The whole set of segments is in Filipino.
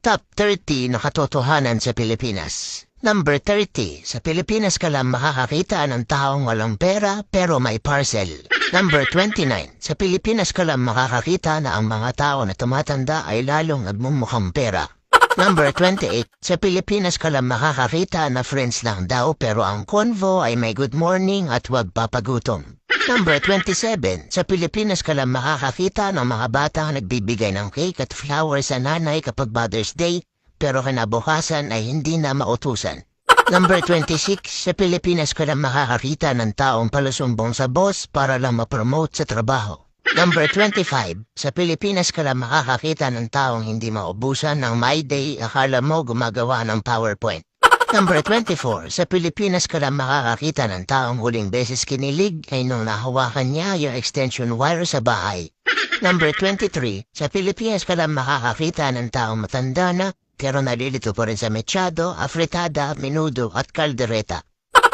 Top 30 na katotohanan sa Pilipinas. Number 30, sa Pilipinas ka lang makakakita ng taong walang pera pero may parcel. Number 29, sa Pilipinas ka lang makakakita na ang mga tao na tumatanda ay lalong nagmumukhang pera. Number 28, sa Pilipinas ka lang makakakita na friends lang daw pero ang convo ay may good morning at wag papagutom. Number 27, sa Pilipinas ka lang makakakita ng mga bata nagbibigay ng cake at flowers sa nanay kapag Mother's Day pero kinabukasan ay hindi na mautusan. Number 26, sa Pilipinas ka lang makakakita ng taong palusumbong sa boss para lang ma-promote sa trabaho. Number 25, sa Pilipinas ka lang makakakita ng taong hindi maubusan ng My Day, akala mo gumagawa ng PowerPoint. Number 24, sa Pilipinas ka lang makakakita ng taong huling beses kinilig ay nung nahawakan niya yung extension wire sa bahay. Number 23, sa Pilipinas ka lang makakakita ng taong matanda na pero nalilito pa rin sa mechado, afritada, menudo at kaldereta.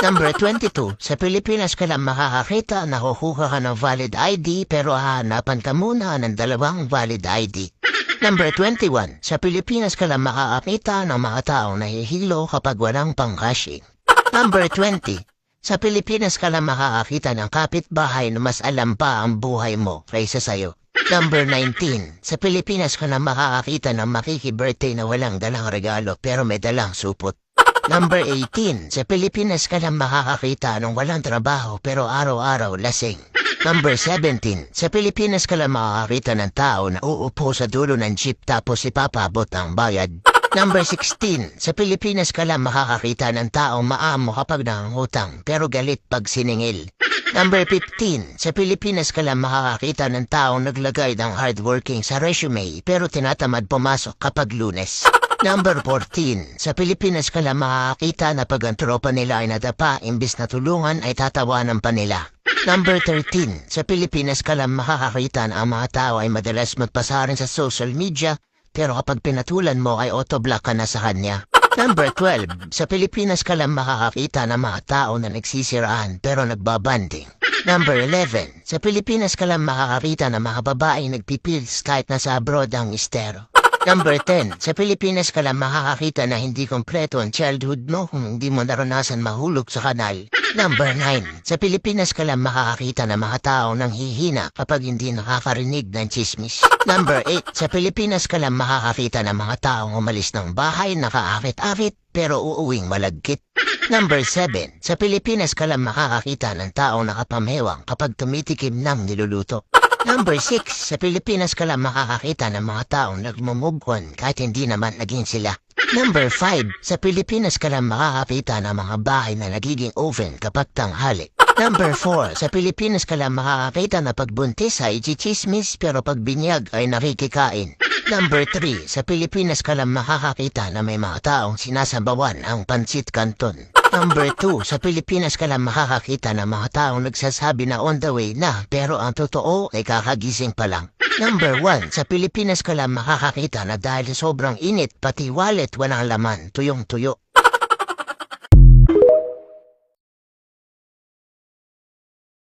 Number 22, sa Pilipinas ka lang makakakita na kukuha ka ng valid ID pero hahanapan ka muna ng dalawang valid ID. Number 21, sa Pilipinas ka lang makakakita ng mga taong nahihilo kapag walang pang-cashing. Number 20, sa Pilipinas ka lang makakakita ng kapitbahay na mas alam pa ang buhay mo kaysa sayo. Number 19, sa Pilipinas ka lang makakakita ng makiki-birthday na walang dalang regalo pero may dalang supot. Number 18, sa Pilipinas ka lang makakakita ng walang trabaho pero araw-araw lasing. Number 17, sa Pilipinas ka lang makakakita ng tao na uupo sa dulo ng jeep tapos ipapabot ang bayad. Number 16, sa Pilipinas ka lang makakakita ng taong maamo kapag nangungutang pero galit pag siningil. Number 15, sa Pilipinas ka lang makakakita ng taong naglagay ng hardworking sa resume pero tinatamad pumasok kapag Lunes. Number 14, sa Pilipinas ka lang makakakita na pag ang tropa nila ay nadapa imbis na tulungan ay tatawanan pa nila. Number 13, sa Pilipinas ka lang makakakita na ang mga tao ay madalas magpasarin sa social media pero kapag pinatulan mo ay autoblock ka na sa kanya. Number 12, sa Pilipinas ka lang makakakita ng mga tao na nagsisiraan pero nagbabanding. Number 11, sa Pilipinas ka lang makakakita ng mga babaeng nagpipils kahit nasa abroad ang estero. Number 10, sa Pilipinas ka lang makakakita na hindi kompleto ang childhood mo kung hindi mo naranasan mahulog sa kanal. Number 9, sa Pilipinas ka lang makakakita ng mga tao nang hihina kapag hindi nakakarinig ng chismis. Number 8, sa Pilipinas ka lang makakakita ng mga taong umalis ng bahay nakaakit-akit pero uuwing malagkit. Number 7, sa Pilipinas ka lang makakakita ng taong nakapamewang kapag tumitikim ng niluluto. Number 6, sa Pilipinas ka lang makakakita ng mga taong nagmumove on kahit hindi naman naging sila. Number 5, sa Pilipinas ka lang makakakita ng mga bahay na nagiging oven kapag tanghali. Number 4, sa Pilipinas ka lang makakakita na pagbuntis ay chichismis pero pagbinyag ay nakikikain. Number 3, sa Pilipinas ka lang makakakita na may mga taong sinasabawan ang pansit canton. Number 2, sa Pilipinas ka lang makakakita ng mga taong nagsasabi na on the way na pero ang totoo ay kakagising pa lang. Number 1, sa Pilipinas ka lang makakakita na dahil sobrang init pati wallet walang laman tuyong-tuyo.